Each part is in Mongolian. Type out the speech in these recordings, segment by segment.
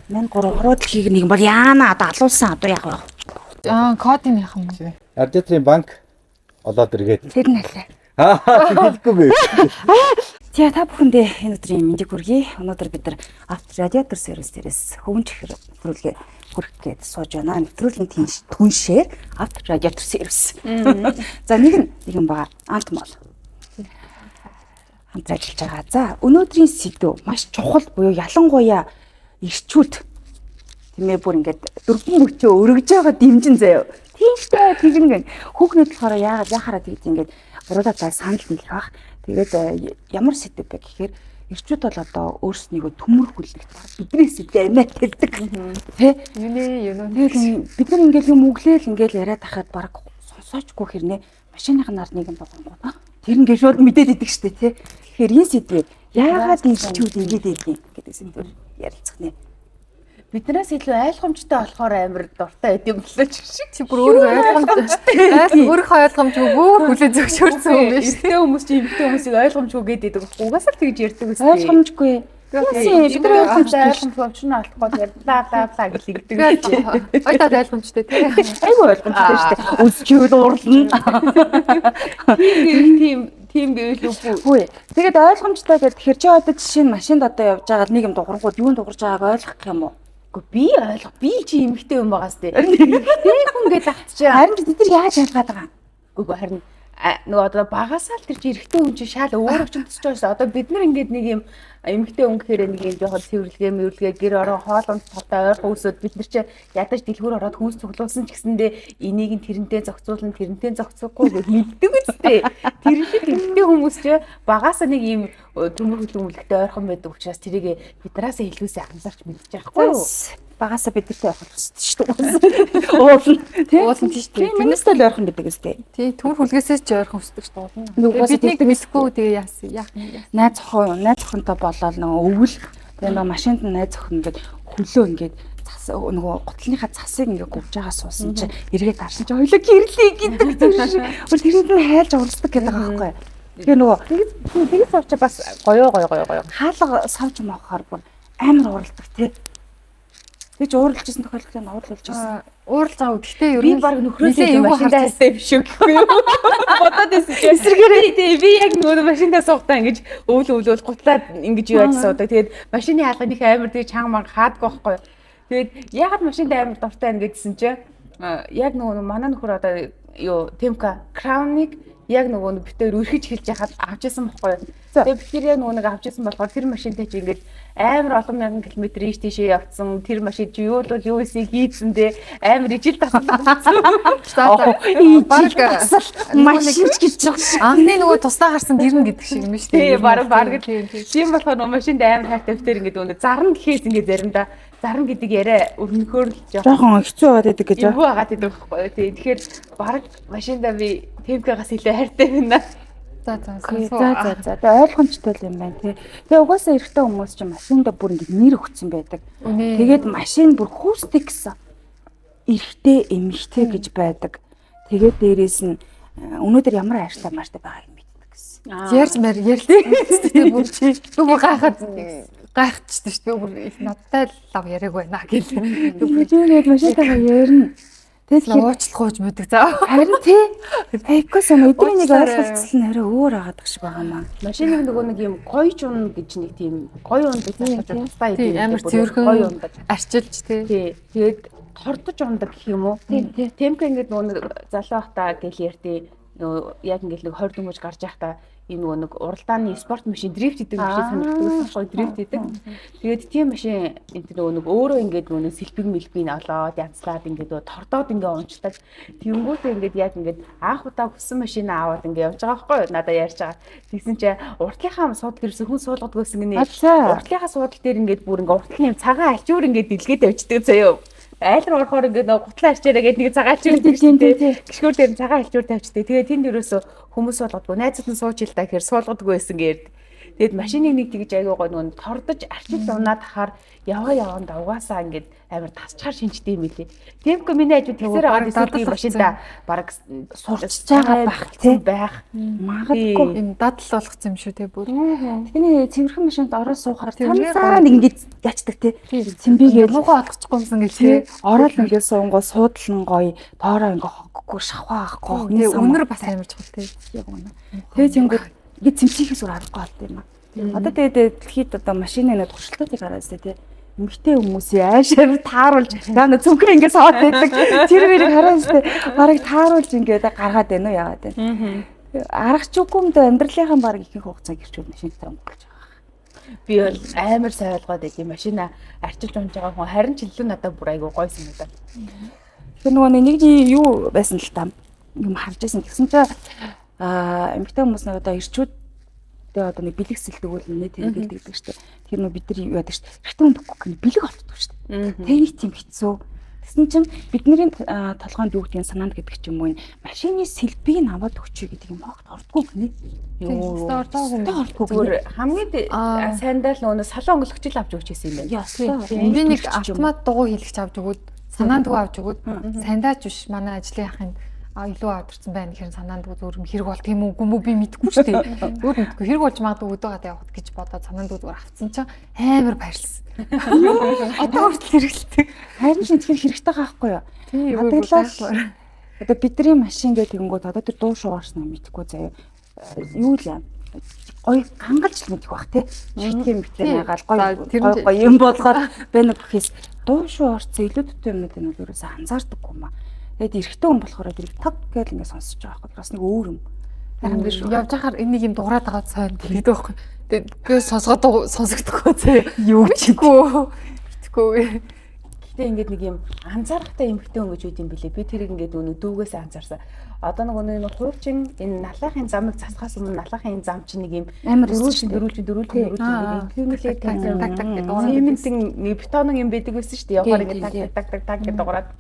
Мэн 3 ороод хийх нэг бол яана одоо алуулсан одоо яг вэ? Кодын яах юм. Ардиатрийн банк олоод иргээд. Тэр нь аль. Хэлэхгүй бэ. За та бүхэндээ энэ өдрийн мэндийг хүргэе. Өнөөдөр бид нар радиатор сервис дээрээс хөвөн чихэр хүрүүлгээ хүрэх гээд сууж байна. Нэвтрүүлгийн түншээр радиатор сервис. За нэг юм байгаа. Ант мол. Хамт ажиллаж байгаа. За өнөөдрийн сэдв маш чухал буюу ялангуяа ирчүүд тиймээ бүр ингээд дөрвөн мөчөө өргөж байгаа дэмжин заяа. Тийштэй тэгнэг хүүхнүүд болохоор яахаараа тэгж ингээд гурлаа санал нийлэх бах. Тэгээд ямар сэдв бэ гэхээр ирчүүд бол одоо өөрснийгөө төмөр хүлэгт биднээс амиа тавьдаг. Тэ? Бид нар ингээд юм өглөөл ингээд яриад хахад баг сонсоочгүй хэрнээ машиных нар нэг юм болгонгоо. Тэр ингээд шууд мэдээд идэг штэ тэ. Тэгэхээр энэ сэдвээ яагаад ирчүүд ингэж идэв гэдэг сэдвээр ярилцах нэ. Биднээс илүү ойлгомжтой болохоор амар дуртай байд юм болоо ч шиг. Чи бүр өөрөө ойлгомжгүй бүр хүлээ зөвшөөрсөн юм биш. Эмэгтэй хүмүүс чи эмэгтэй хүмүүсийг ойлгомжгүй гэдэг. Угаасаа л тэгж ярьдаг үстэй. Ойлгомжгүй. Бид нар ойлгомжтой ойлгомжтой нь олохгүй ярлаа гэж хэлдэг. Ой та ойлгомжтой тий. Айгүй ойлгомжтой шүү дээ. Үсчүүд урлана. Тийм байвал үгүй. Тэгээд ойлгомжтой гэдэг хэр чи одоо жишээ нь машинд одоо явж байгаа нэг юм дуурангууд юунд дуурж байгааг ойлгох юм уу? Би чи эмэгтэй юм байгаас тээ. Тэр хүн гэж татчих. Харин бид нар яаж ялгаад байгаа? Үгүй харин нөгөө одоо багасаа л тэр чи эрэгтэй хүн чи шал өөр өвчнөд ч байсан. Одоо бид нар ингээд нэг юм эмэгтэй хүн гэхээр нэг юм жоохон цэвэрлэгээ гэр орон хоолонд тавтай ойрхон өсөд бид нар чи ядаж дэлгүүр ороод хүүс цуглуулсан ч гэсэндээ энийг нь тэрнтэй зохицуулна тэрнтэй зохицохгүй гэж мэддэг үстэй. Тэр шиг эмэгтэй хүмүүс чи багасаа нэг юм төмөр хөлөмөлөгтэй ойрхон байдаг учраас тэрийг биднээс илүүсээ анзаарч мэдчих яахгүй юу? Багасаа бидэртэй явах хэрэгтэй шүү дээ. Уулын тийш дээ. Тэрнээс л ойрхон гэдэг үстэй. Тий, төмөр хүлгээсээс ч ойрхон өсдөг шүү дээ. Бидний мэдхгүй тэгээ яах юм. Найз охинтой болоод нөгөө өвөл тэгээ нөгөө машинд найз охин ингээд хөлөө ингээд нөгөө гутлынхаа цасыг ингээд гүвж байгаа суусан чинь эргээд харсан чинь хоёлоо гэрлээ гэдэг тэр шиг. Тэрэнд нь хайлж уралдаг гэдэг байгаа байхгүй. Тэгээ нөгөө тэгээс авч бас гоё. Хаалга савж мохоор бүр амар уралдаг тий. Тэг чи ууралжсэн тохиолдолд нь уурлуулж байсан. Уурал зав. Гэхдээ ер нь би баг нөхрөөсөө машиндаа хайсан юм шиг бодоод байсан чи эсрэгээрээ би яг нөгөө машиндаа суухдаа ингэж өвөл гутлаад ингэж юу яаж суудаг. Тэгээд машины хаалганы амар тэг чанга манга хаадгүй байхгүй. Тэгээд ягаад машиндаа амар дуртай байна гэдсэн чи яг нөгөө манай нөхөр одоо юу Темка Crown-ыг яг нөгөө битээр өрхөж хэлж яхад авчихсан байхгүй. Тэгээ битээр яг нөгөө нэг авчихсан болохоор тэр машинтай чи ингэж амар олон мянган километр ийш тийшээ явцсан тэр машин чи юу л юу эсийг хийцэндээ амар ижил тасалсан. Баг машин гэж байгаа. Анхны нөгөө тусдаа харсан дэрнэ гэдэг шиг юм шүү дээ. Тий, баг тийм болохоор нөгөө машинд амар хайртай битээр ингэ нөгөө зарна гэхээс ингэ заримдаа зарна гэдэг яриа өрнөхөөр л жоохон хэцүү байгаад байдаг гэж юу байгаад байдаг байхгүй. Тий, тэгэхээр баг машиндаа би Темкагаас илүү хайртай байна. За. Тэгээ ойлгомжтой юм байна тий. Тэгээ угаасаа эрэгтэй хүмүүс чинь машиндаа бүр ингэ нэр өгсөн байдаг. Тэгээд машин бүр хүүсдэг гэсэн. Эрэгтэй, эмэгтэй гэж байдаг. Тэгээд дээрээс нь өнөөдөр ямар ааштай мартай байгааг мэддэг гэсэн. Ярьлээ. Бүр гайхчихсан шүү дээ. Бүр надтай лав яриаг байна гэх. Тэгээд машинтайгаа ярина. Тэгэхээр уучлах мэддэг заа. Харин тий. Айггүй сан өдрийн нэг ойлголцол нь арай өөр агаад гэж байгаа маа. Машиныг нөгөө нэг юм гоё жун гэж нэг тийм гоё ундаг тастай идэв. Амар цэвэрхэн гоё ундаг. Арчилж тий. Тэгээд тордож ундаг гэх юм уу? Темка ингээд нөгөө залуу хата гэл ярьдээ нөгөө яг ингээд нэг 20 дөнгөж гарч явахдаа энэ нөгөө нэг уралдааны спорт машин дрифт хийдэг машин санагддаг байхгүй дрифт хийдэг. Тэгээд тийм машин энэ нөгөө нэг өөрөө ингээд нөгөө сэлбэг мэлбиг олоод янзлаад ингээд тордоод ингээд унцдаг. Тэнгүүтээ ингээд яг ингээд анх удаа хүссэн машин аваад ингээд явж байгаа байхгүй надаа ярьж байгаа. Тэгсэн чи уртлынхаа суудлын ерөөсөө хүн суулгаад гүйсэн гинэ. Уртлынхаа суудлын дээр ингээд бүр ингээд уртлын юм цагаан альчуур ингээд дэлгээд тавьчихдаг заяа. Айл руу орохоор ингээд гутлаа арчаараа гээд нэг цагаан альчуур гიშгүүр дээр цагаан альчуур тавьчихдаг. Тэгээд тэнд ерөөсөө хүмүүс суулгадгүй найзууд нь сууж ил та гэхээр суулгадгүй байсан гээд. Тэгэд машиныг нэг тэгж аягүй гоо нөгөө тордож арчил унаад хахаар яваанд угаасаа ингээд амар тасчаар шинжтэй юм билий. Тиймгүй миний хажууд тэгсээр аваад эсвэл машинда баг сурч байгаа байх магадгүй юм дадал болгоцсон юм шүү те бүр. Тэний цэвэрхэн машинд ороод суухаар танцаад ингээд ячдаг те. Цэмбигээ Муухай олгохгүй юмсан гэл те. ороод ингээд суунгоо суудлан гоё доороо ингээд хоггүй шахаа ахгүй. Өнөр бас амар чухал те. Тэгээ зингүүд ингээд цэмцихээс өөр аргагүй болт юм аа. Одоо тэгээд дэлхийд одоо машины нэг туршилтуудыг хараад тэ эмэгтэй хүмүүсийн аашаар тааруулж яа зүгөө ингээд соод байдаг. Тэр мэрийг хараад тэ барыг тааруулж ингээд гаргаад байна уу яагаад байна. Аргач үгүймдээ амьдралынхаа барыг ихэнх хугацааг ирчүүд машин дээр өнгөрч байгаа. Би бол амар сайн ойлгоод байгийн машина арчилж унж байгаа хүн харин ч илүү надад бүр айгүй гоё санагдаад. Тэр нөгөө нэг юу байсан л та юм харж байсан гэсэн чинь эмэгтэй хүмүүс нэг одоо ирчүүд тэгээ одоо нэг бэлэг сэлдэг үл нэ тэргэлдэг гэдэг шүү дээ. Тэр нөө бид нар юу яадаг шүү дээ. Эртний хүн бүхгүй бэлэг олддог шүү дээ. Тэнийг тийм хэцүү. Тэгсэн чинь бидний толгойд юу гэдгийг санаанд гэдэг ч юм уу машины сэлбийг аваад өгчөө гэдэг юм хогт ордгүй гинэ. Зүгээр хамгийн сайндаа л нөгөө салон өнгөлөгчл авч өгч байсан юм байна. Би нэг автомат дугуй хийлгэж авч өгөөд санаанд дгүй авч өгөөд сандаач биш манай ажлын ахын илүү авдирсан байна гэхээр санаанд дгүй зөвөр хэрэг бол тийм үгүй мүү би мэдэхгүй шүү дээ. Зүгээр мэдэхгүй хэрэг болж магадгүй өдөөгээд явах гэж бодоод санаанд дгүй зүгээр авцсан чинь амар баярлсан. Одоо хүртэл хэрэгэлдэг. Харин ч тэгэхээр хэрэгтэй байхгүй юу? Хадгалаа. Одоо бидний машин гэдэг тэгэнгүүт одоо тэр дуу шуугаарснаа мэдэхгүй заяа. Юу л юм. Гой гангалж л мэдэх бах тий. Шигтэй мэтэр нагаал гой юм болгоод байна гэхээс дуу шуугаарц илүү төтөө юмнууд энэ бол ерөөсөө анзаардаггүй юм аа. Тэгээд эрэгтэй хүн болохоор тэр таг гэж ингэ сонсож байгаа байхгүй. Бас нэг өөр юм. Харин биш явж байхаар энийг юм дуурайд байгаа сайн тэгээд байхгүй. Тэгээд сонсогдохгүй заяа. Юу ч итгэхгүй. Гэтэ ингээд нэг юм анзаарахтай эмхтэй хүн гэж үүд юм билээ. Би тэрийг ингээд өнөө дүүгээс анзаарсан. Одоо нэг хуурчин энэ налахын замыг засахаас өмнө налахын зам чинь нэг юм амар дөрүүлж ингээдлээ цементийн нэг бетонын юм байдаг байсан шүү дээ. Явахаар ингээд так гэдэг дуурайд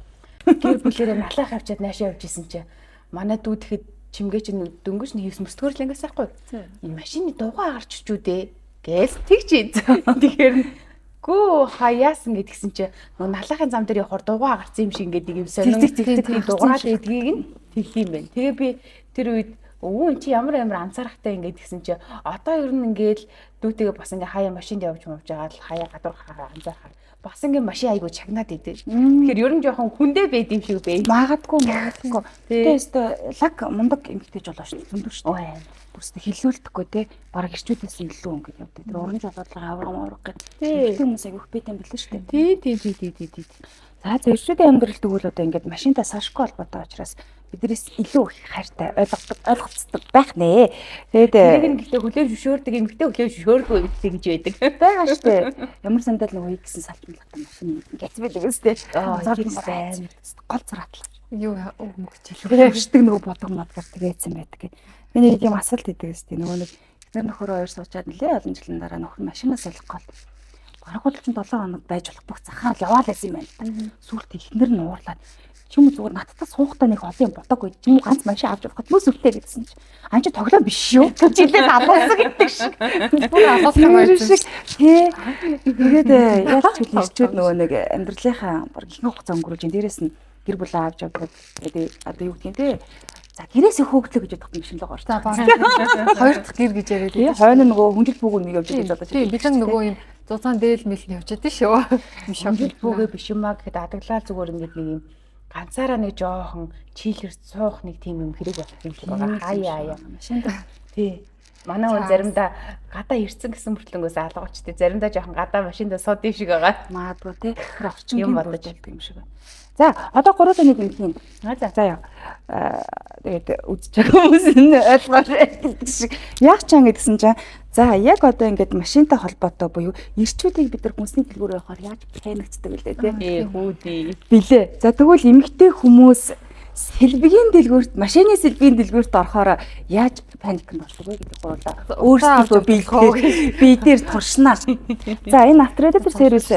гэр бүлээрээ налах авчиад наашаа явж исэн чи манай дүү тэгэхэд чимгээ чинь дөнгөж нэг хийсэн мөстгөр л ингээс ахгүй. Энэ машины дугаа гарч чүдээ гээл тэгж. Тэгэхээр гүү хаяасан гэдгсэн чи нөө налахын зам дээр явахаар дугаа гарсан юм шиг ингээд нэг юм сонин дугаараа гэдгийг нь тэгх юм байна. Тэгээ би тэр үед өвөө чи ямар анзаарахтай ингээд гисэн чи одоо ер нь ингээд дүүтэйгээ бас ингээд хаяа машинд явж байгаа л хаяа гадуур хараа анзаархаар бас ингээд машин айгуу чагнаад идэв. Тэгэхээр ер нь жоохон хүндээ байд юм шиг бай. Магадгүй. Тэгээ лаг мундаг эмгтэж болоо шүү дээ. Зөндөр шүү дээ. Бүрсдэ хиллүүлдэхгүй те. Бараг ирчүүдээс илүү ингээд явдаг. Тэр уран жолоодлогын авраг гэх. Эмгтэн хүмүүс айгуух бит юм билээ шүү дээ. Тий. За ирчүүдийн амьдрал тэгвэл одоо ингээд машинтаа сашгүй холбоотой учраас биднээс илүү их хайртай ойлгоцдог байх нэ. Тэгээд тэрийг нь гэхдээ хүлээж зөвшөөрдөг эмгтээ хүлээж зөвшөөрдөггүй гэж байдаг. Байгаа шүү дээ. Ямар сандал нөгөө хийсэн салтналтай машин гэц байдаг үстэй. Гол зураатлаа. Юу мөгч хэлвэшдэг нөгөө бодог модгаар тэгээсэн байдаг. Би нэг юм асуулт хийдэг үстэй. Нөгөө нэг эхнэр нөхөр хоёр суучаад нэлээ олон жилийн дараа нөхөр машинаас олох гол. Бараг бол 7 хоног байж болох бүх захаал яваал байсан юм байна. Сүүлд эхнэр нь уурлаад чим зүгээр надтай суухтаа нэг олон бодоггүй чим ганц машин авч явах хүмүүс өвтэй гэсэн чи ан чи тоглоом биш шүү гэж хэлээд алуулсан гэдэг шиг бүр алуулсан байсан тий тэгээд ялч хэлчүүд нөгөө нэг амьдралынхаа баг их хугацаа өнгөрөөж дээрээс нь гэр бүлээ авч явдаг тэгээд одоо юу гэдгийг тий за гэрээс их хөөгдлөө гэж бодох юм шиг л байгаа шүү. За баг хоёр дахь гэр гэж яриад тий хойно нөгөө хүнжил бүгд нэг явж байгаа одоо тий бид нөгөө юм зузаан дээл мэл нь явж байгаа шүү. Хүнжил бүгэ биш юм аа гэхэд адаглал зүгээр ингээд нэг юм ганцаараа нэг жоохон чийлэрч суух нэг тийм юм хэрэг болох юм шиг байгаа. Хаяа. Машинд тий. Манай хүн заримдаа гадаа ирсэн гэсэн мөртлөнгөөс алгавч тий. Заримдаа жоохон гадаа машиндаа суудын шиг байгаа. Магадгүй тий. Тэр орчин юм бодож байдаг юм шиг байна. За одоо 3 оны гэмтийн. За яа. Тэгээд үдчих хүмүүс энэ ойлгож байдаг шиг. Яг ч ан гэдгсэн чинь за яг одоо ингээд машинтай холбоотой буюу ирчүүдийг бид нар хүнсний дэлгүүрээр явахаар яаж паникцдаг вэ тий? Хүүдээ. Билээ. За тэгвэл эмэгтэй хүмүүс сэлбэгийн дэлгүүрт машины сэлбэгийн дэлгүүрт орохоор яаж паникнд болдог вэ гэдэг гурлаа. Өөрсдөө бие дээр туршнаа. За энэ авторедактор сервис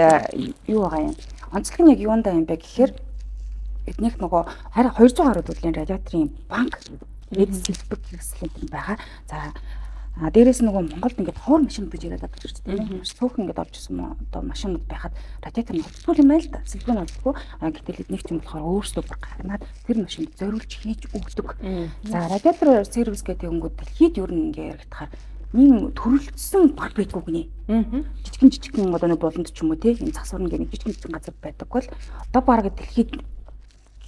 юу байгаа юм? Онцлог нь яг юундаа юм бэ гэхээр эднийх нөгөө харин 200 гаруй төрлийн радиаторын банк red сэлбэг хэрэгсэл энэ байгаа. За Дээрээс нөгөө Монголд ингээд ховор машин гэж яриад байдаг шүү дээ. Цөөхөн ингээд орж исэн одоо машинууд байхад радиатор нь олдгүй юм байл та. Сэлбэг нь олдгүй. Гэтэл эднийх ч юм болохоор өөрсдөө бүр гарнаад тэр машинд зориулж хийж өгдөг. За радиатор сервис гэдэг өнгөд дэлхийд ер нь ингээд яригдахаар ийм төрөлцсөн баг байдгүй гинэ. Жижигэн одоо нэг болонд ч юм уу тийм засвар нэг жижигэн газар байдаг бол одоо бараг дэлхийд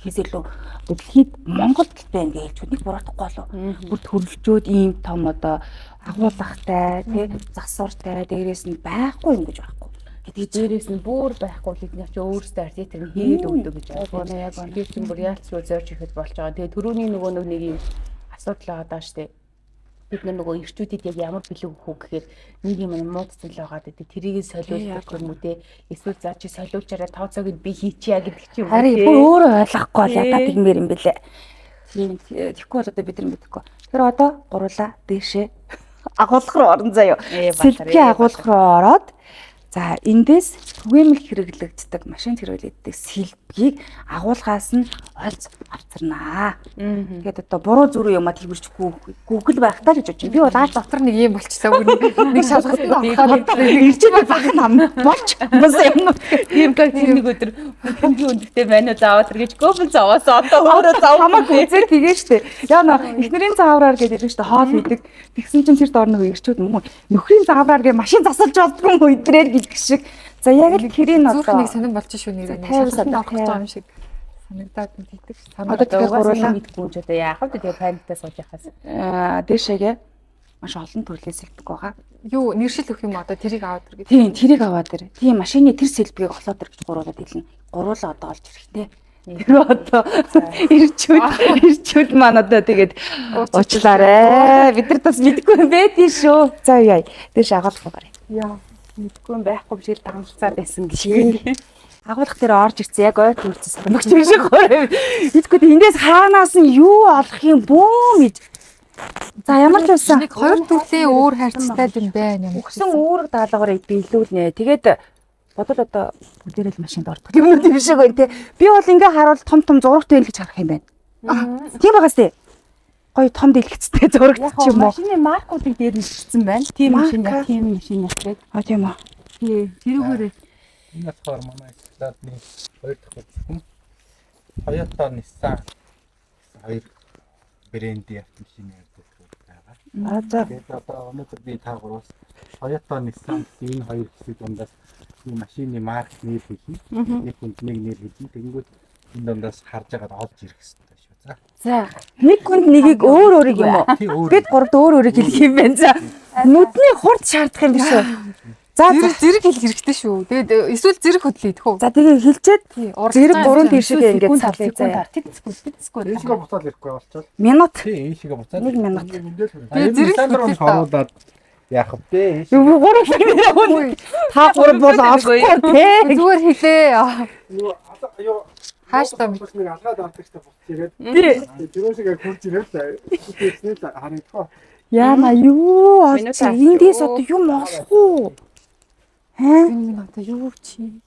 хийсэлөө дэлхийд Монголд л байна гэж хэлж нэг буруутахгүй болов. Бүр төрөлжөөд ийм том одоо агуулгатай тий засвартай дээрээс нь байхгүй юм гэж байхгүй. гэдэг дээрээс нь бүр байхгүй л эдгээр чи өөрсдөө артитер нь хийгээд өгдөг гэж байна. Яг энэ чинь бүр яалцгүй зорж ихэд болж байгаа. Тэгээ түрүүний нөгөө нэг юм асуудал байгаа даа штэ. Бид нөгөө ирчүүдэд яг ямар бэлэг өгөх гэхээр нэг юм муудсан л байгаа гэдэг. Тэрийг солиулдаг юм уу те. Эсвэл за чи солиулчаараа тооцоог би хийчихье гэдэг чи юм уу. Харин өөрөө ойлгохгүй л ядаа тэгмээр юм бэлээ. Тийм тэгэхгүй бол одоо бид нар мэдэхгүй. Тэр одоо гурлаа дээшээ агуулга руу орон заяа. Сэлбгийн агуулга руу ороод за эндээс түгээмэл хэрэглэгддэг машин хэрэглэгддэг сэлбгийг агуулгаас нь олж авцарнаа. Тэгээд одоо буруу зүрх юмаа тэмэрч Google байх таа гэж бодчих. Би бол Наад дотор нэг юм болчихлоо. Нэг шалгалт авахад ирчээд баг нам болч бос юм. Тийм как тэр нэг өдөр би өндөртэй байна уу заавал гэж Google зовоос одоо өөрөө зов хамаагүй үзээ тэгээ штэ. Яа нөө эхнэрийн заавраар гэдэг ирэх штэ хоол хийдэг. Тэгсэн чинь тэр доор нөгөө ирчүүд нөхрийн заавраар гэ машин засалж болдгүй юм өдрээр гэдэг шиг. За яг л тэрийн зүрх нэг одоо сонирн болчих шүү нэрээ. тайван Авах гэж байгаа юм шиг санагдаад мэддэг. Одоо тэгэхээр гурлаа мэдгүй ч одоо яах вэ тэгээ паниктаа сууж яхаас. дээшээгээ маш олон төрлийн сэлбэг байгаа. Юу нэршил өгөх юм одоо тэрийг аваад ир гэдэг. Тийм тэрийг аваад ир. Тийм машины тэр сэлбгийг олоод ир гэж гуруулаад хэлнэ. Гуруулаа одоо олж ирэхтэй. Тэр одоо ирчүүд маань одоо тэгээд уучлаарай. Бид нар бас мэдгүй юм бэ тийм шүү. За яа. Дээш агуулга гараа. Яа мэдгүй юм байхгүй биш л дагамжцаад байсан гэж. Агуулга дээр орж ирсэн яг ойд үрцсэн санагч юм шиг гоё. Идэггүй эндээс хаанаас нь юу олох юм бүүм ид. За ямар ч байсан Нэг хоёр төрлөө өөр хайрцагтай юм байна юм. өгсөн үүрэг даалгаврыг биелүүлнэ. Тэгээд бодол одоо бүгдээрээ л машинд ордог юм уу тийм шиг байна те. Би бол ингээ харуул том зурагтай л гэж харах юм байна. Тийм байгаас те. Гоё том дэлгэцтэй зурагт ч юм уу. Машины маркуудыг дээр нь бичсэн байна. Тийм машин яг тийм машин яг. А тийм үү. Тий, тэрүүгээр Энэ болохоор манай стадны хоёр дахь бүхэн Toyota Nissan хоёр брендийн автомашины ярьдаг байгаа. А за Тэгээд одоо өнөөдөр би та гураас Toyota Nissan гэсэн энэ хоёр хэсэг дундаас энэ машины марк нэр хэлье. Нэг хүнд нэг нэр хэлье. Тэнгүүд энэ дундаас харж агаад олж ирэх хэрэгтэй шүү. За. за нэг хүнд нэгийг өөр юм уу? Тий өөр. Бид гуравд өөр хэлэх юм байна. За нүдний хурд шаардах юм биш үү? За Зэрэг хэлэх хэрэгтэй шүү. Тэгээд эсвэл зэрэг хөдлөе тэхүү. за тэгээ хэлчихэд Тий, зэрэг гурван тийшээ ингээд салъя заяа. тэтгэхгүй. Ийшгээ буцаад ирэхгүй болчихвол. Минут Тий, ийшгээ буцаад. 1 минут. Тэгээд зэрэг зэрэг хоруулаад яах вэ? Гурав та гурав бол олохгүй те. Зүгээр хэлээ. Юу Хааш та нэг алгаад авчихтай буцаж ирээд. Тий. Тэрөөсөө хурж ирээд тийснээ л харагдах. Яна юу Минут олчих эндээс одоо юм олох уу? энэ одоо юу чи?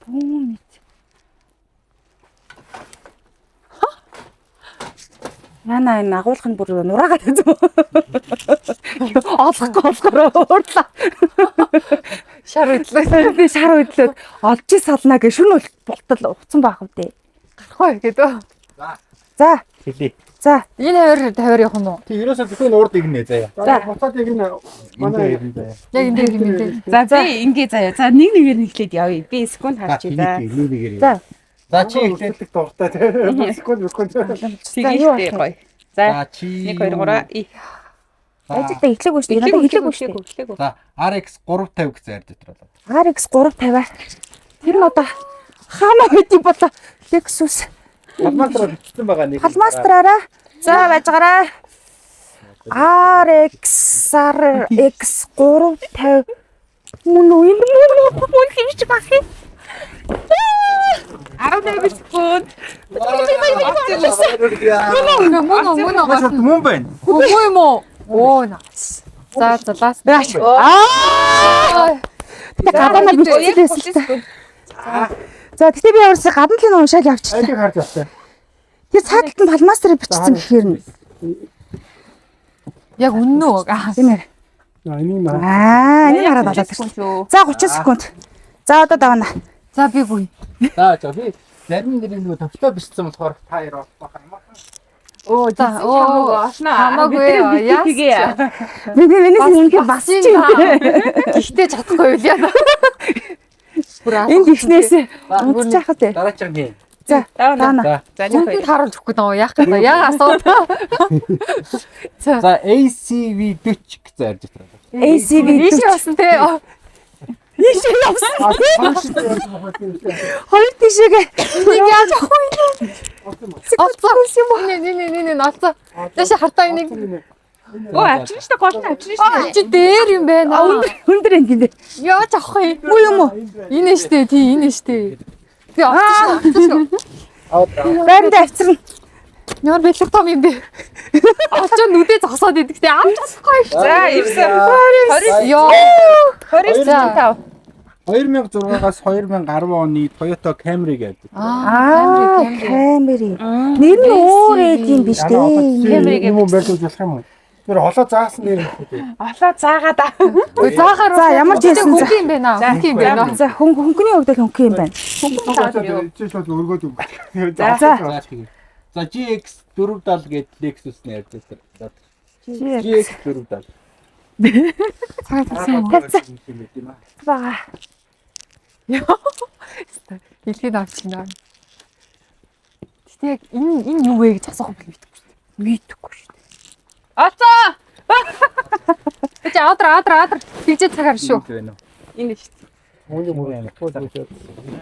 Бүүм ит. Яна энэ агуулгын бүр нураагаад үзв. Олохгүй болохоор уурлаа. Шар удлаа. Би шар удлаад олж сална гэж шүн болтол уцсан байх юм дээ. Гарахгүй гэдэг. За Хэлээ. за Энэ тавиар явах юм уу? Тий, ерөөсөө бүхэн урд игнэ заяа. За. Буцаад игнэ. Манай ирнэ заяа. Яг энэ дээр юм дээ. За би ингээ заяа. За нэг нэгээр нэглээд явъя. Би секунд харчих за. Нэг. за За чи ихлэх дуртай тий. Секунд. Тэгээ гоё. За чи 1 2 3 ажилда эхлэхгүй шүү дээ. Надад эхлэхгүй шүү дээ. эхлэхгүй. За RX 350 гэж зард дотроо. RX 350. Тэр нь одоо хаана хэдий болоо Lexus Алмастраа бичсэн байгаа нэг. Алмастраараа за байжгараа RX 350 мөн үү мөн хэмж баг юм. 18 секунд. Мөн Мөн байна. Үгүй юм уу? Оо nice. За ласт. Аа гадаа бичсэн. За тэгтээ би өөрөөсөө гадна л уншаал явчихлаа. Айг харж байна. Тэр цааталт нь палмастрыг бичсэн гэхээр нь. Яг үнэн үү? Тийм ээ. Энийг маа. Энийг хараад болоод шүү. За 30 секунд. За одоо давна. За би гуй. За би зарим нэрийн нөгөө төвлөө бичсэн болохоор та хоёр олох амархан. Оо За, олно. хамаагүй яа. Миний ингэ бас чи. Гэхдээ чадахгүй юу яа. Энд ихнээсээ унтчих хаад. Дараагийн. За давна. За Бүгд харуулж өгөх гэдэг юм яах гэдэг. Яг асуудал. За ACV 40 гэж зарж байгаа. ACV Ийш явсан те. Ийш явсан. Хоёр тишээгээ. Нэг яаж авах вэ? Олцоо. Не олцоо. Дэше хартаа энийг. Оо авчирна шүү дээ. Гол нь авчирна шүү дээ. Чи дээр юм байна. Өндөр энэ гинэ. Яаж авах вэ? Үгүй юм уу? Энэ штэ тий энэ штэ. Би авчих. Байранд авчирна. Яар бэлэг том юм бэ? Очоо нүдээ зогсоод идэх тий авч чадахгүй шүү. За ирсэн. Яа. 25. 2006-аас 2010 оны Toyota Camry гэдэг. Camry. Нэр нь өөр юм биш дээ. Юм байх гэж болох юм уу? Тэр холоо заасан нэр юм. Олоо заагаад аа. Заагаар. За ямар ч хэлсэн хөнгөн юм байна. Хөнгөн юм байна. За хөнгөний хувьд л хөнгөн юм байна. Чи шууд өргөөд үг. За. За GX 470 гэдэг Lexus нэр дээр. GX 470. Цагаат болсон юм. Бага. Илгээд авчихна. Гэтэ яг энэ юу вэ гэж асуух юм мэдэхгүй шүү дээ. Мэдэхгүй шүү дээ. Олцоо. Чи адар тэгжээ цагаар шүү. Энэ шүү дээ. Мөн мөн.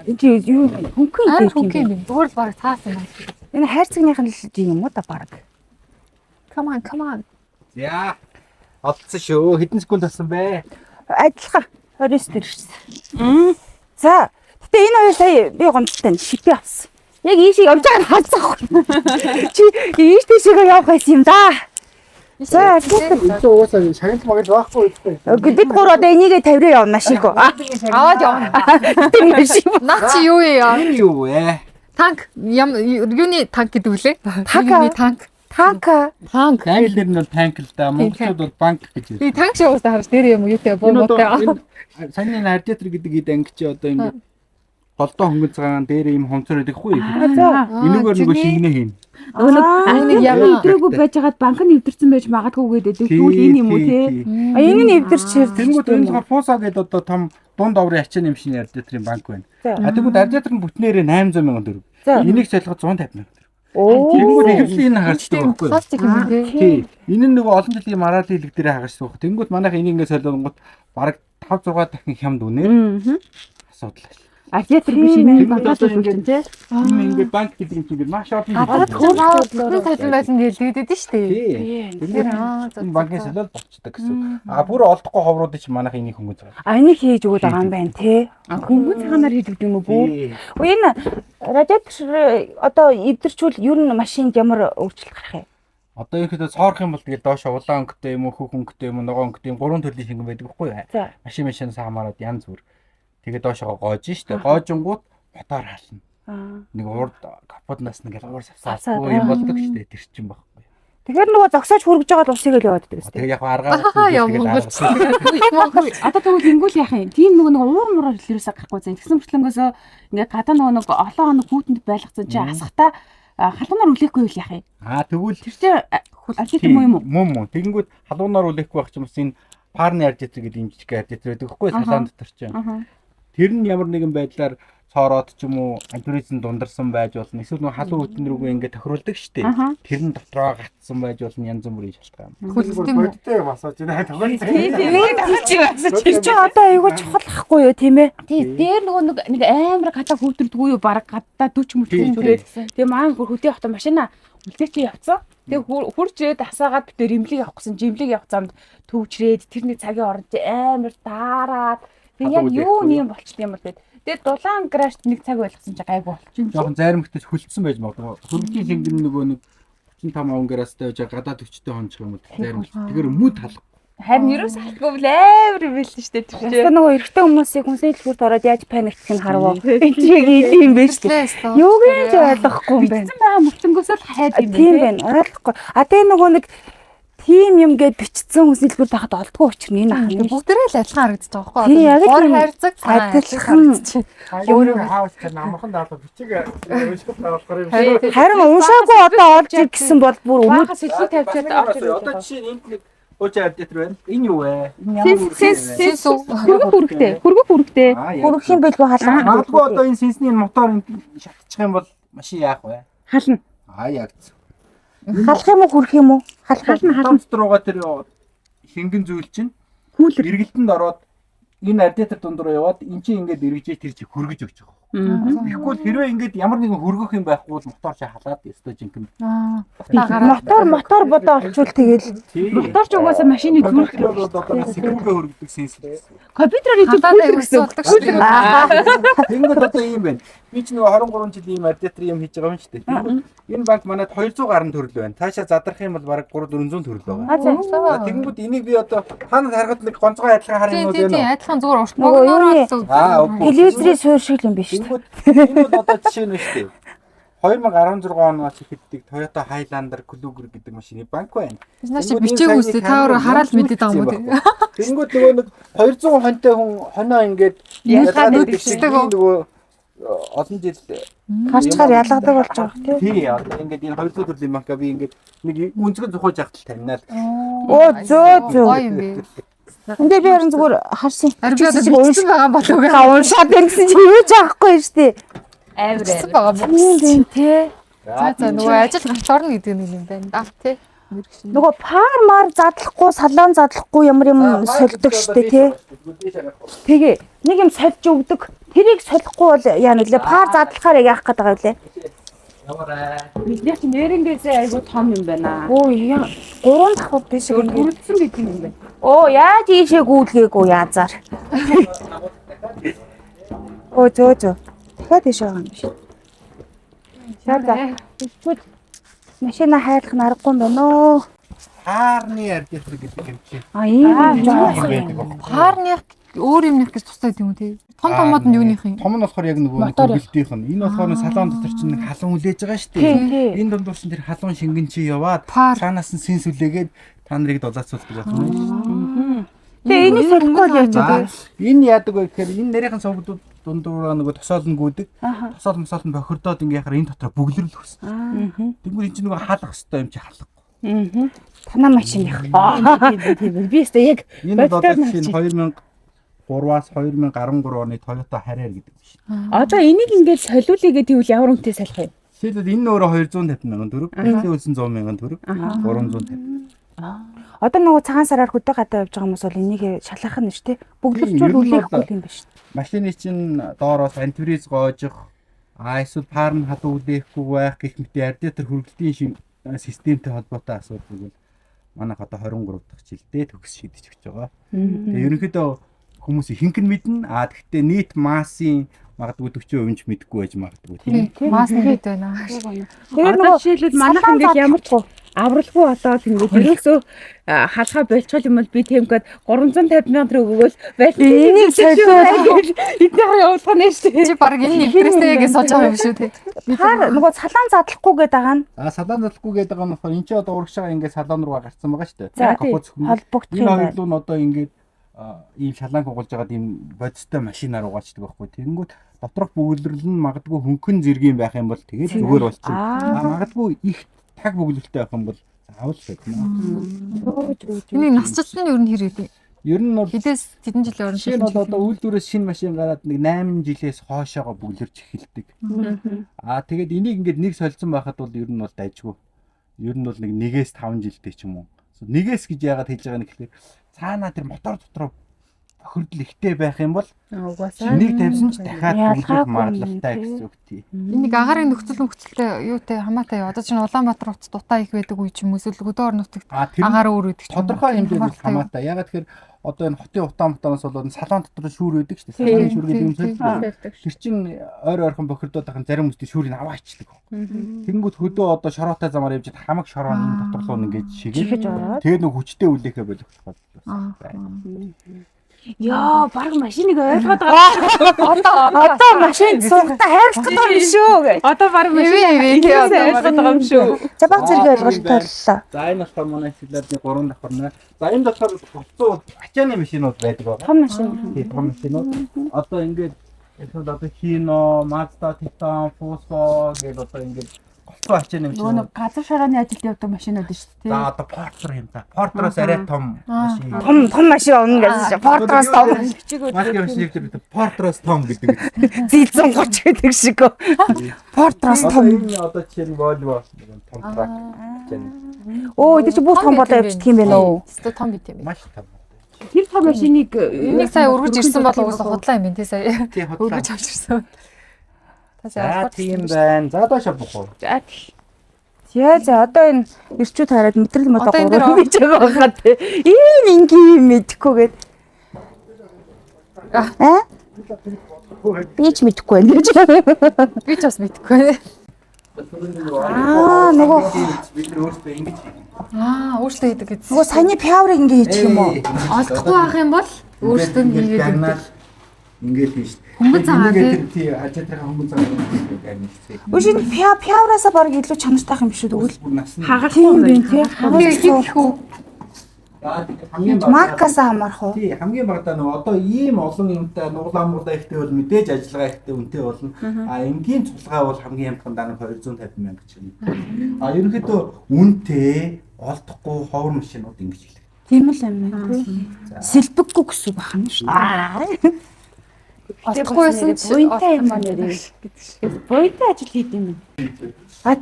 Энэ чи юу хөнгөн Аа юм хөнгөн юм. Зүгээр л бараг цаасан байна. Энэ хайрцагныхан л юм уу да баг. Come on. За. Олцсон шүү. Хэдэн секунд болсон бэ? Адилхан 29 дээр ирсэн. За. Гэтэ энэ хоёр сая би гомдтой шипи авсан. Яг ийшээ явж байгаа нь хацсах. Чи ийш тийшээ явах байсан юм да. За, Энд уусаа шагнал магад байхгүй үү? бид гур одоо энийгээ 50-аар явна шийгөө. Аваад явна. Тийм шиг. Наа чи юу яа? Энэ юу вэ? Танк юуны танк гэдэг үлээ? Юуны танк. Танка. Танк. Англиэр нь бол танк л да. Монголчууд бол банк гэж Би хэлдэг. танк шоуусаа харж дээр юм уу юутэй бомботой. Саний радиатор гэдэг ид анги чи одоо ингэ голдоо хөнгөн цагаан дээр юм хонцор байдаг хгүй. За. Энэгээр нөгөө шингэнэ хийн. Нэг ямар өдрөөгүй байж хагаад банк нь нэвтэрсэн байж магадгүй гэдэг. Тэгвэл энэ юм уу те? Энэ нь нэвтэрч Тэнгүүд энэ болохоор Фуса гэдэг одоо том дунд оврын ачааны юм шинэ радиаторын банк байна. Тэгвэл радиатор нь бүтнээрээ 800 сая төгрөг. Энийг солиход 150 сая. Тэнгүүд ихэвчлэн энэ харцдаг байхгүй юу? Пластик юм тий. Тий. Энэ нь нөгөө олон жилийн мараал хэлэг дээр хагасдаг байхгүй. Тэнгүүд манайх энийг ингэ солингууд бараг 5 6 дахин хямд үнээр асуудал. Радиатор биш энэ банкад үлдсэн те. Энэ ингэ банк гэдэг юм чинь маш олон. Хөрөнгө цалин байсан хэлдэгдэд нь шүү дээ. Тий. Энэ банкны солиод болцдог гэсэн. Бүр олдохгүй ховрууд чи манайх энийг хөнгөж байгаа. Энийг хийж өгöd байгаа юм байна те. Хөнгөн цагаанаар хийж өгд юм уу бүр? Энэ радиатор одоо эвдэрчүүл ер нь машинд ямар өөрчлөлт гарах юм? Одоо ерөөхдөө цоорох юм бол тэгээд доош улаан өнгөтэй юм уу, хөх өнгөтэй юм уу, ногоон өнгөтэй юм гурван төрлийн шингэн байдаг байхгүй юу? Машинаас хамаараад янз бүр. Тэгээд доошоо гоож штэ. Гоожингууд мотор хаална. Нэг урд капотнаас ингээл уур савсаагүй юм болдог штэ. Тэр чинь байхгүй. Тэгэхээр нөгөө зогсоож хүргэж байгаа л усыг л яваад байдаг штэ. Тэгээд яг аргаар Одоо тэгвэл ингүүл яах юм? Тийм нөгөө уур мураар илэрээс гарахгүй зэн. Тэгсэн мөртлөнгөөсөө ингээд гадаа нөгөө олон хоног хүүтэнд байлгацсан чи асахта халуунаар үлээхгүй юу яах юм? Тэгвэл Тэр чинь аль юм уу? Мөн. Тэгэнгүүт халуунаар үлээхгүй байх ч юм уу энэ парны радиатор гэдэг юм жижиг радиатор байдаг байхгүй юу? Салаан дотор чинь. Тэр нь ямар нэгэн байдлаар цоороод ч юм уу антуризм дундарсан байж болно. Эсвэл нэг халуун хөтөн рүүгээ ингээд тохируулдаг штеп. Тэр нь дотроо гатсан байж болно янз бүрийн шалтгаан. Хөлтэй юм уу? Бодтой масаж байна. Тэр чи одоо айгүй чухал ахгүй юу тийм ээ? Тий, дээр нөгөө нэг амар гадаа хүүтрдэггүй юу? Бараг гадаа 40 мөртөө түрээд. Тэгээ маань хөдөө явахдаа машина үлдээч явцсан. Тэгээ хурж ирээд асаагаад бид римлиг явах гэсэн жимлиг явах замд төвчрээд тэрний цагийн орж амар даараад тэг яг юу нэм болчихд юм бол тэгээд дулаан крашт нэг цаг байлгасан чи гайгүй болчих. Жохон заримхтаж хөлдсөн байж магадгүй. Хөргөлийн шингэн нөгөө нэг 35 онгоороостой байж гадаад 40-тэй хонч юм уу зарим. Тэгэхээр мөд талах. Харин ерөөс алгүй бол амар юм байл шүү дээ тэр чинь. Одоо нөгөө эрэгтэй хүмүүсийг хүнсний дэлгүүрт ороод яаж паниктэх нь харав. Энд яг ийм биш үү? Юуг нь ойлгохгүй юм байна. Бицэн байгаа мөрчөнгөөс л хайд юм Тийм байна. Ойлгохгүй. Тэгээ нөгөө нэг тийм юм гээд бичсэн хүнс илгүүл байхад олдгүй учрын энэ ах нь. Бүгдээрээ л адилхан харагдаж байгаа байхгүй Тийм, яг л Гор тийм хайрцаг адилхан. Өөрөө хаавч чинь амархан даалга бичиг өшгөх болохоор юм шиг. Харин уншаагүй одоо олж ир гэсэн бол бүр өнөө Багаас илүү тавьчаад авч ирэх. Одоо жишээ нь энд нэг ууч ардитер байна. Энэ юу вэ? Хөргөх хүрхтэй. хүрэх юм байлгүй халах. Магадгүй одоо энэ сенсний мотор энд шатчих юм бол машин яах вэ? Хална. Яг Халах юм уу хүрэх юм уу? Халах. хална дотруугаа тэр хингэн зүйл чинь Кулер. эргэлтэнд ороод энэ ардитер дунд руу яваад эн чинь ингээд эргэжээ тэр чи хөргөж өгч байгаа. Тэгэхгүй хэрвээ ингээд ямар нэгэн хөргөх юм байхгүй бол мотор чи халаад өстой жинхэнэ. Мотор бодоо олчвол тэгэл Мотор ч угаасаа машины зүрх. Секретгээ хөргөдөг сенс. Компьютерийн зүрх кулер гэсэн. Тэнгүүд одоо ийм байна. Би ч нөгөө 23 жил ийм ардитер юм хийж байгаа юм шүү дээ. Энэ банк манайд 200 гаруй төгрөл байна. Цаашаа задрах юм бол бараг 300 төгрөл байгаа. Тэнгүүд энийг би одоо хаана харахад нэг гонцгой адилхан харах юм уу Тийм вэ? адилхан зүгээр урт Нөгөө юуны- богноор телевизрийн суурь шиг юм биш үү? Тэнгүүд энэ бол одоо жишээ нь шүү дээ. 2016 оноос ихэддэг Toyota Highlander Kluger гэдэг машины банк байна. Бизнес чи бичээгүй үстэй та өөрөө хараад мэдээд байгаа юм уу? Тэнгүүд нөгөө нэг 200 хонтой хүн хоноо ингээд Ялгаад бичдэг үү? нөгөө олон жил Харчгаар ялгадаг болж байгаа тийм. тий одоо ингээд энэ 200 төрлийн банка би ингээд нэг үнцгэн зохиож явахтал таминаад Оо зөө зөө. Гоё юм бэ. Эндээ би харин зүгээр харсан. Харин би одоо бичсэн байгаа болов уу? Уншаад ирсэн чи юу ч аахгүй шүү дээ. Бичсэн байгаа Тийм бохс. тийм тий. За нөгөө ажил гарч орно гэдэг нэг юм байна. Дав тий. Нөгөө пармаар задлахгүй, салаан задлахгүй ямар юм сольдог шүү дээ тий. Тэгээ нэг юм сольж өгдөг. Тэрийг солихгүй бол яа нүлээ пар задлахаар яах гээд байгаа вэ? Бидний чинь нэрнгээсээ айгуу том юм байна. Оо яа 3 давхад биш үү? Бүрдсэн гэдэг юм байна. Оо яаж ийшээ гүйлгээгүй яазаар. Оо зөө зөө. Дахиад тийш байгаа юм биш. Шаада. Машина хайрлах нь аргагүй юм байна оо. Хаарны ардитер гэдэг юм чи. А ийм Парных өөр юмных гэж тустай гэдэг юм уу тий. Том томод нь юуных юм? Том нь болохоор яг нөгөө хөргөлтийнх нь. Энэ болохоор салон дотор чинь нэг халуун үлээж байгаа шүү тий. дээ. Энэ дундуур чинь тэр халуун шингэн чи яваад Пар. цаанаас нь сенс үлээгээд та нарыг дозаацуулдаг юм байна. Тэгээ энийг солихгүй л яаж За, вэ? энэ яадаг вэ гэхээр энэ нарийнхан сувгуудууд дундуур нөгөө тосоолнгүүдэг. Аха. Тосоол мосоол нь бохирдоод ингээ яхаар энэ дотор бүглэрэл өгсөн. Тэгвэл энэ чинь нөгөө халах хэвээр юм чи халах. Танаа машин яг. Тийм би өстэй яг Энэ бол одоо бодтоор чинь 2003-аас 2013 оны Toyota Harrier гэдэг юм шиг. одоо энийг ингээд солиулъя гэдэг үл ямар үнэтэй салах юм? Жишээлбэл энэ өөрөө 250 мянган төгрөг, энэ үлсэн 100 мянган төгрөг, 350. Одоо нөгөө цагаан сараар хөдөө гадаа явж байгаа хүмүүс бол энийг шалгах нь шүү дээ. Бүглэрчүүл үлээхгүй юм биш. Машины чинь доороос антифриз гоожих, эсвэл парн хадуу үлээхгүй байх гэх мэт ардитер хөргөлтийн системтэй холбоотой асуудал бол манайх одоо 23 дахь жилдээ төгс шийдэж өгч байгаа. Тэгээ ерөнхийдөө хүмүүс ихэнх нь мэднэ. Гэхдээ нийт массын магадгүй 40% ч мэдэхгүй байж магадгүй тийм. Мас нэгэд байна. Тэр Одоо жишээлбэл манайх ингээд ямар ч авралгүй болоод ингээд ерөөсөө халахаа болчихвол юм бол би тиймгээд 350 мянга төгрөг өгөөл байл. энийг солиулах. Эдгээр явуулах нь шүү дээ. Чи баг энэ нэвтрээсээ яг сууж байгаа юм шүү тий. Пар нөгөө салаан задлахгүй гээд байгаа нь Салаан залахгүй гэдэг байгаа нь болохоор энэ ч одоо урагш байгаа ингээд салаан руугаа гарцсан байгаа шүү дээ. За, Капот зөвхөн. холбогдох Энэ юм хоёр байна. руу нь одоо ингээд ийм шалаан хугалж байгаа ийм бодистой машинаар угаачдаг байхгүй. Тэгэнгүүт доторх бүглэрэл нь магадгүй хөнгөн зэргийн байх юм бол тэгээд зүгээр болчихно. Магадгүй их таг бүглэрэлтэй байх юм бол заавал байна. Энийг насжилтны ер нь хэр идэв? Ер нь бол Хідээс тэдэн жилийн орон жишээ нь бол одоо үйлдвэрээс шинэ машин гараад нэг 8 жилээс хоошоогоо бүглэрч эхэлдэг. Тэгээд энийг ингээд нэг солилцсон байхад бол ер нь бол дайжгүй. Ер нь бол нэг 1-ээс 5 жилтэй ч юм уу. Нэгээс гэж яагаад хэлж байгаа нь гэхээр цаанаа тэр мотор дотроо бохирдол ихтэй байх юм бол Угаасаа нэг тавьсан ч дахиад бүглэх Ялгаагүй магадлалтай юм, гэсэн үг тий. энийг агаарын нөхцөлтэй юутай хамаатай юу? Одоо чинь Улаанбаатар утас дутаа их байдаг үе ч юм уу эсвэл хөдөө орон нутагт Тэр агаар өөр байдаг ч юм уу? тодорхой хэмжээнд хамаатай. Ягаад тэгэхээр одоо энэ хотын утаамтаанаас болоод салон дотор шүүр байдаг шүү дээ. Салон шүүр гэдэг юм шиг. Тэр чинь ойр ойрхон бохирдоод ахын зарим хүмүүсийн шүүрийг аваачдаг. Тэнгүүд хөдөө одоо шороотой замаар явж хамаг шорооны дотор руу ингээд шигээд Шигэж ороод. тэгээд нэг хүчтэй үлээхэ болох Аа. байна. Яа, баг машиныг ойлгоод байгаа. Одоо машин суугатаа хайрлах гэдэг юм шүү гэж. Одоо баг машиныг ойлгоод байгаа юм шүү. За баг зэрэг ойлголттой боллоо. За энэ болохоор манай хэлэлдний 3 давхар нэ. За энэ болохоор голцоо ачааны машинууд байдаг байгаа. Том машин. Тийм том машинууд. Одоо ингээд эсвэл одоо Hino, Mazda, Titan, Fuso гэдэг одоо ингээд голцоо ачааны машин. Нөгөө газар шороаны ажилд явдаг машинууд шүү дээ. За одоо Porter юм та. Porter-оос арай том машин. Том машин онно гэсэн чинь Porter-оос том. Машин гэдэг Porter-оос том гэдэг. Зилзэн 30 гэдэг шиг. Porter-оос том. Энэ одоо чинь Volvo том трак чинь. Оо эдгээр чи бүх том болоо явчихдаг юм байна уу? Өстө том бит юм байна. Маш том. Тэр том машиныг Энийг сая өргөж ирсэн бол уусаа худлаа юм байна тий сая. Тийм худлаа. Өргөж авч ирсэн. Та За сая тийм байна. За доош авах уу? За одоо энэ ирчүүд хараад мэдрэл мод Одоо энэ дээр гурав гэж байгаа байгаа тий. Ийм ингийн мэдэхгүйгээд. Би ч мэдэхгүй байна гэж. би ч бас мэдэхгүй. Нөгөө бид нар өөрсдөө ингэж Өөртөө хийдэг гэж. нөгөө саяны пиаврыг ингээ хийчих юм уу? Олдохгүй байх юм бол өөртөө хийгээд гагнаад ингээд хийж. Хүмүүс байгаа тий ажиатрахаа хүмүүс байгаа гагнаж. Үгүй энэ пиавраасаа баг илүү чанартай юм шүү дээ. Бүр нас нь Хагахгүй юм байна тий. хийхүү. хамгийн баг. Маркаас хамаарах уу? Тий хамгийн багадаа нөгөө одоо ийм олон юмтай нуглаа муглаа ихтэй бол мэдээж ажиллагаа ихтэй үнэтэй болно. Энгийн цулгаа бол хамгийн хямдхан даа 250 мянга ч юм. Ерөнхийдөө үнэтэй олдохгүй ховор машинууд ингэж хэлдэг. Тийм л юм байна. Сэлбэггүй гэсэн үг байна шүү дээ. Олдохгүйсэн ч буянтай юм аа нэрээ. Буянтай ажил хийд юм.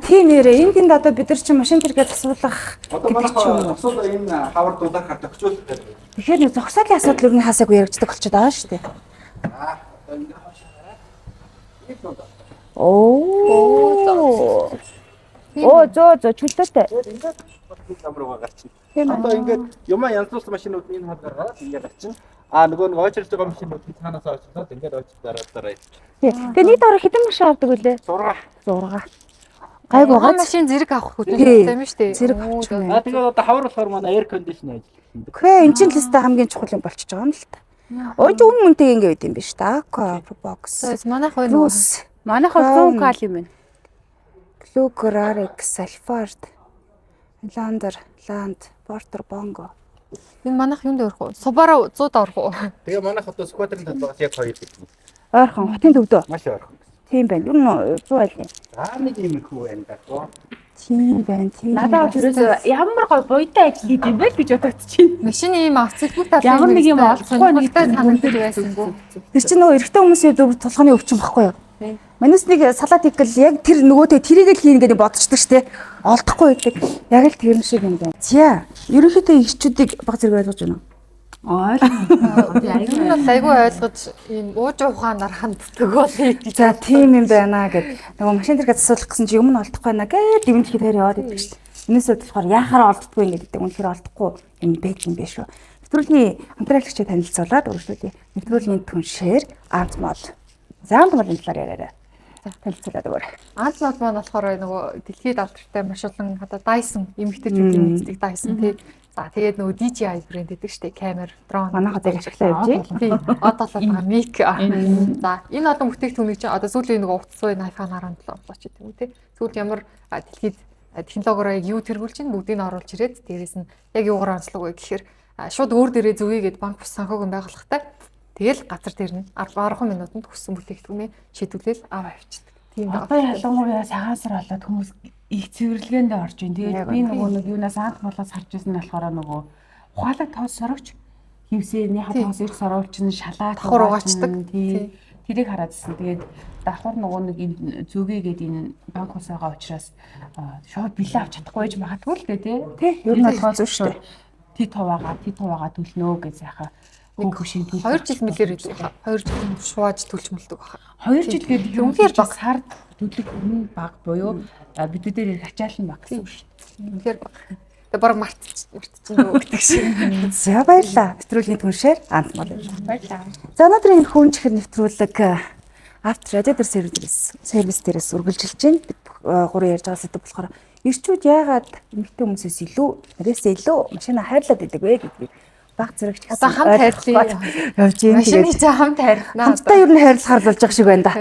Тийм нэрээ энд одоо бид нар чинь машин тэргээд асуулах Одоо гэдэг ч юм уу. манай асуудал энэ хавар дулаахаар төгчүүлэх гэдэг. Тэгэхээр нэг зогсоолын асуудал юу хасаагүй яригддаг болчиход байгаа шүү дээ. Одоо ингэ хашаараа. Оо зөө чөлөөтэй. Амруу гарчин. Одоо ингээд юмаа янзлуулсан машинууд энэ хол гаргаад ингээд гарчин. Нөгөө нэг ойчилж байгаа машинууд цаанаас ойчлоод ингээд ойч дараа. Тэгээ нийт ороо хэдэн машин авдаг вүлээ? 6. Гайгүй гоо байгаа. машин зэрэг авах хөдөлгөөнтэй юм шүү дээ. Зэрэг авчих юм байна. Тэгээд одоо хавар болохоор манай air condition ажиллах. Үгүй энэ чинь листэ хамгийн чухал юм болчихж байгаа юм л та. Ой үн мөнтэй ингэ байд юм биш та. Aqua box. Манайх хоёр нөгөө Plus Манайх бол 100 кал юм байна. Kluger, Arex, Alphard, Lander, Land, Porter, Bongo. энэ манайх юунд өрөх үү? Субараа 100 орох уу? Тэгээ манайх одоо squadron талбаас яг 2 гэдэг. Ойрхон хотын төвдөө. Маш ойрхон. Тийм байна. Юу нэ 100 айлын. За нэг юм их үү энэ даа. Тийм байна. Тийм. Надад тэрээс ямар гой буянтай ажил хийд юм бэ гэж бодогдчихэв. Машины ийм авцэлбэг талын Ямар нэг юм олохгүй нэгтэй санагддаг байсангүй. Тэр чинь нөгөө эрэгтэй хүмүүсийн зөв тулханы өвчин баггүй юу? Манайс нэг салат игэл яг тэр нөгөөтэй тэрийг л хийн гэдэг бодчихдаг штэ. Олдохгүй байдаг. Яг л тэр шиг юм байна. За, ерөнхийдөө ирчүүдийг баг зэрэг ойлгож байна уу? Энэ бол айгүй ойлгож ийм ууж ухаанаар ханддаг бол За, тийм юм байна гэд. Нөгөө машин тэргээ засуулах гэсэн чи юм нь олдохгүй байна гэд дэмжих дээр яваад идэг штэ. Энэсээ болохоор яхаар олддгүй ингэ гэдэг. Үнэхээр олдохгүй юм байт юм биш үү? Нэвтрүүлгийн хамтраалагчид танилцуулаад өргөжлүүлээ. Нэвтрүүлгийн түншээр Ант мол. За, Ант молын талаар яриарай. Танилцуулаад өгөөрэй. Ант мод маань болохоор нөгөө дэлхийд алдартай маш олон одоо Dyson эмэгтэйчүүдийн мэддэг Dyson тий. За тэгээд нөгөө DJI брэнд гэдэг штеп камер, дрон. Манайх одоо ашиглаа явж байна. Тий. Одоо л байгаа мик. За энэ олон бүтээгдэхүүнийг чинь одоо сүүлийн нөгөө утасгүй iPhone 17 болооч гэдэг юм тий. Сүүлд ямар дэлхийд технологиороо яг юу тэргүүлж чинь бүгдийг нь оруулж ирээд дээрээс нь яг юугаар онцлог вэ гэхээр шууд өөр дээрээ зүгээгээд банк бус санхүүгийн байгууллагатай тэгэл газар дээр нь 10 минутанд хүссэн бүтээгдэхүүнийг шийдвэрлэл аваа явчихдаг. Тийм Одоо ялангуяа цагаан сар болоод хүмүүс их цэвэрлэгээндээ орж ийн. Тэгээд би нөгөө нэг юунаас анх болоод харж байсан нь болохоор нөгөө ухаалаг тоос сорогч хевсэнийхээ тоос их сорогч нь шалаад давхар угаачдаг. Тий. Тэрийг хараадсэн. Тэгээд давхар нөгөө нэг энэ зүгээгээд энэ банк ус байгаа учраас шууд билээ авч чадахгүй байж магадгүй л дээ тий. Ер нь бол зөв шүү дээ. Ти товаага төлнөө гэж яхаа нэг хөшин төлөв. 2 жил мэлэр идэв. 2 жил шууж төлж мөлдөг баха. 2 жил гэдэг юм Үнэхээр баг. сард төлөх өмнө баг буюу бидүүдээр ачаалал баг гэсэн үг шүү дээ. Үнэхээр баг. Тэгээ бараг мартчихсан гэдэг шиг. За баярлалаа. Нэвтрүүлгийн түншээр Ант мол. Баярлалаа. За өнөөдрийн энэ хүн чихэр нэвтрүүлэг After Radio сервис дээрээс үргэлжилж байна. Бид гурван ярьж байгаа сэдв болохоор ирчүүд яагаад эмэгтэй хүмүүсээс илүү, нарийсээ илүү машина хайрлаад идэг вэ гэдгийг баг зэрэг ч Одоо хамт хайрлаа. явж ийн Машины тэгээд чи хамт хайрлаа. хамтдаа ер нь хайрлахаар болж байгаа шиг байна да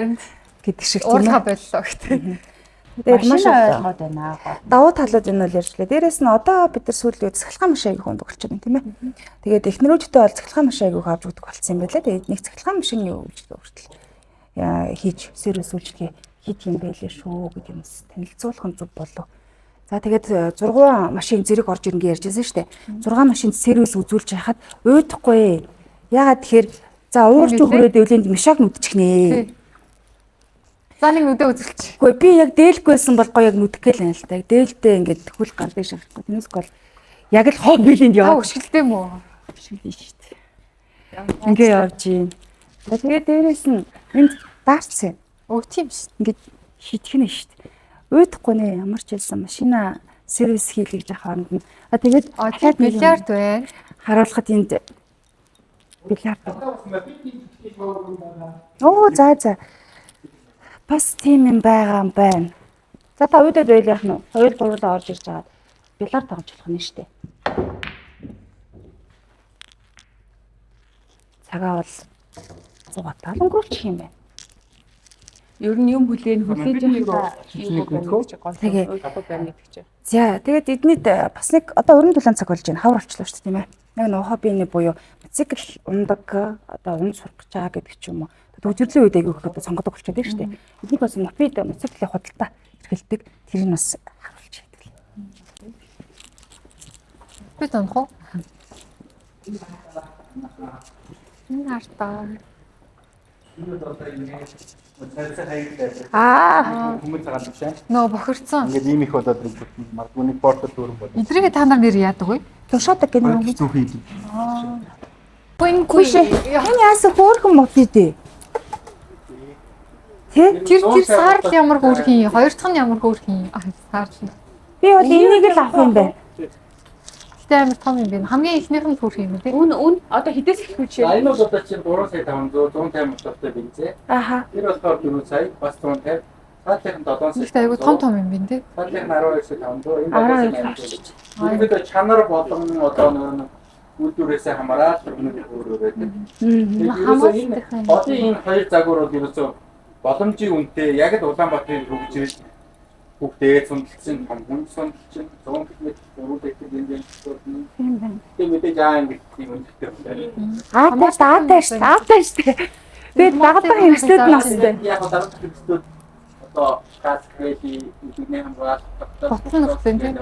гэдэг шиг тийм Уурлага ээ. боллоо гэдэг. Тэгээд маш ойлгоод байна. давуу талууд энэ бол ярьжлаа. Дээрээс нь одоо бид нар сүүлийн үед цахилгаан машин аяг хүн болж байгаа юм тийм ээ. Тэгээд эхнэрүүдтэй бол цахилгаан машин аяг авч өгдөг болсон юм байлаа. Тэгээд нэг цахилгаан машин юу үйлчлэг хүртэл хийж сервис үйлчлэгээ хийх юм байлээ шүү гэдэг юмс танилцуулах нь зүг болов. За тэгээд 6 машин зэрэг орж ирнэ гэж ярьжсэн шүү дээ. 6 машинд сервис үзүүлж яхад уйдахгүй. Ягаад тэгэхээр за уурч өгөрөөд өвлөнд мишаг нүдчихнэ. За нэг нүдэ үзүүлчих. Гэхдээ би яг дээлэхгүйсэн бол гоё яг нүдэх гээл юм л та. Дээлтэй ингээд хөл гардаг шахахгүй. Тэрнээс гол яг л хог билэнд Аа яваа. өшгөлтэй мүү? Шиг биш шүү дээ. Ингээ явж гин. Тэгээд дээрээс нь энд даарцсан. Өө тийм ш. Ингээд шийдэх нь шүү дээ. Уйдахгүй нэ ямар ч хэлсэн машина сервис хийлгэж явах хооронд нь. Тэгээд Тэгэхээр бильярд байна. харуулхад энд бильярд. Оо за. Бас тийм юм байгаа юм байна. За та өөдөө байл яах нь 2 3-аар орж ирж байгаа. Бильярд тоглож болох нь шүү дээ. Цагаа бол 100 өнгөрүүлчих юм байна. Ер нь юм хүлээн хүлээж явах хичнээн гэнэхүү. Тэгээ. гол байна гэдэг чинь. За тэгээд эднийд бас нэг одоо өрн дулаан цаг болж байна. Хавар болчлоо шүү дээ тийм ээ. Яг нэг хоббины буюу мотоцикл ундаг одоо унж сурах гэж байгаа гэдэг ч юм уу. Төгжрлийн үед айгүйх одоо сонгодог болчиход байна шүү дээ. Эднийг бас мопед мотоциклын худалдаа эрхэлдэг. Тэр нь бас харуулж байдаг. Би тонох уу? Энэ хартаа. Хүмүүс цагаан биш ээ. Нөө бохирцсон. Ингээд ийм их болоод магадгүй нэг портал дүүрэн болоо. Эдрийг та нар нэр яадаг вэ? Тушаадаг гэнэ юм. Зүг хийдэг. Гүн Энэ яасан хөөрхөн мопед ээ. Тэр саар л ямар хөөрхий, хоёр дахь нь ямар хөөрхий. Саар л. Би бол энийг л авах юм байна. Гэтэ амар том юм байна. Хамгийн ихнийх нь хөөрхий юм тий. Үн одоо хідээс их хүчээ. Энэ бол одоо чинь 3 сая 500 150 мотортой бензээ. Ааха. Тэр болохоор 4 сая бас 150. Цаатлын 7 сая. Ихтэй айгу том юм байна тий. Цаатлын 12 сая 500. Энэ 7 сая. Ингээд чанар болон одоо нэг үйлдвэрээсээ хамаараад өргөнөд өөрөөрэй. Хамаатайхан. Одоо энэ хоёр загвар бол ерөөсөө боломжийн үнэтэй яг л Улаанбаатарын хөгжиж бүгдээ цундалсан том хүн цундалсан 100 км өрүүлэх бензин стойрны. Тийм байна. Тийм мэдээж ингээд тийм үнэтэй байна. Аатай шүү дээ. Тэгээд багтаа хэрэгслүүд нь бас дээ. Яг дараа нь хэрэгслүүд одоо газ кредит үгний хамгаалалт Боцсон нөхцөл тийм.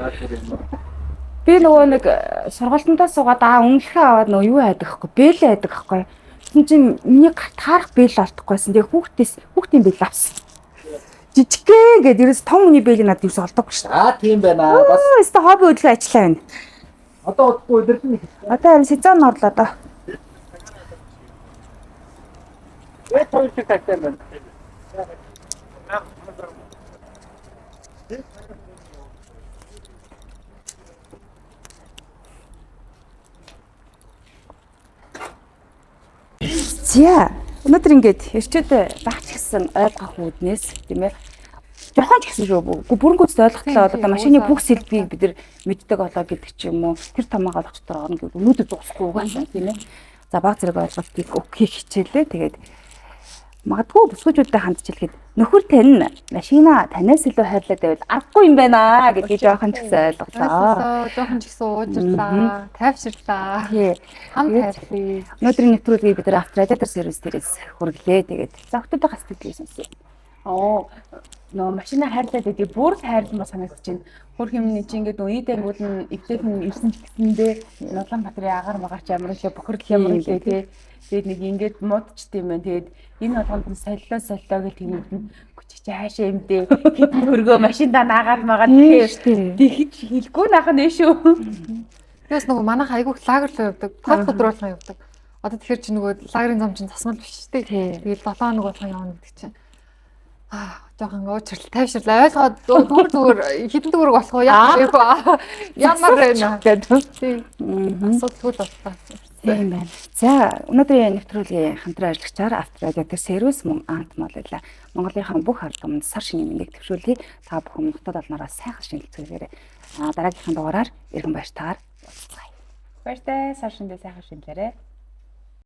Би нөгөө нэг сургалтандаа суугаад өнгөлхөө аваад нөгөө юу хайдаг гэхгүй бэлээ хайдаг гэхгүй. Тэгсэн чинь миний гарт харах бэл олдохгүйсэн. Тэгээ хүүхдийн бэл авсан. Жижигхэн гэдэг ерөөс том хүний бэл надад юус олдоггүй шүү дээ. Тийм байна. Бас Өстө хобби хөдөлгөөн ажиллаа байна. одоо удахгүй өдөртөн их. Одоо харин сезон орлоо доо. Хоёр шиг тагтай байна. За өнөөдөр ингээд эрчүүд багч гисэн ойлгох үүднээс тийм ээ. Жохон ч гэсэн шүү. Бүрэнгүүц ойлголтлоо одоо машины бүх сэлбийг бид нар мэддэг болоо гэдэг ч юм уу. Тэр томоогоо олох дотор орно гэдэг өнөөдөр зогсохгүй угаасаа тийм ээ. За баг зэрэг ойлголтыг өгөх хичээлээ. Тэгээд магадгүй бүсгүйчүүдтэй хандж хэлэхэд нөхөр тань машина танаас илүү хайрлаад байвал аргагүй юм байна гэдгийг жоохон ч гэсэн ойлголоо. Жоохон ч гэсэн уурлаа, тайвширлаа. Тий. Хамт хайрлаа. Өнөөдрийн нэвтрүүлгийг бид нар авторадиатор сервис дээрээс хүргэлээ. Тэгээд за хотуудаа хасдаг гэсэн. Оо нөө машина хайрлаад гэдэг бүр л хайрлан ба санагдаж байна. Хөрх юмний чи ингээд үе дэнгүүл нь эвдээд нь ирсэн ч гэсэндээ Улаанбаатарын агаар магаар ч ямар их бохирдол ямар их тий. Тэгээд нэг ингээд муудчт юм байна. Тэгээд энэ болгонд нь солилоо гэх тэмүүлэн чи хаашаа юм дээ. Хэд хөргөө машиндаа наагаад магаад тэгэхэд хэлгүй наах нь шүү. Тэгээс нөгөө манайх айгүйх лагер руу явдаг, пад хөдрүүлэн явдаг. Одоо тэгэхээр чи нөгөө лагерын зам чинь засмал биш шүү дээ. Тэгээд 7 хоног болгон явна гэдэг чинь. Жоохон уучлал тайвширлаа. Ойлгоод зүгээр хитэн дүүрэг болох уу? Ямар байна гэдэг. Асуудалгүй л боллоо. Тийм байна. За өнөөдрийн нэвтрүүлгийн хамтран ажиллагчаар авторадиатор сервис мөн ант мол байлаа. Монголынхаа бүх ард түмэнд сар шинийн мэндийг төвшүүлье. Та бүхэн хотод олноороо сайхан шинэлцгээгээрэй. Дараагийнхын дугаараар эргэн баяртайгаар уулзцгаая. Баяртай. Сар шиндээ сайхан шинлээрээ.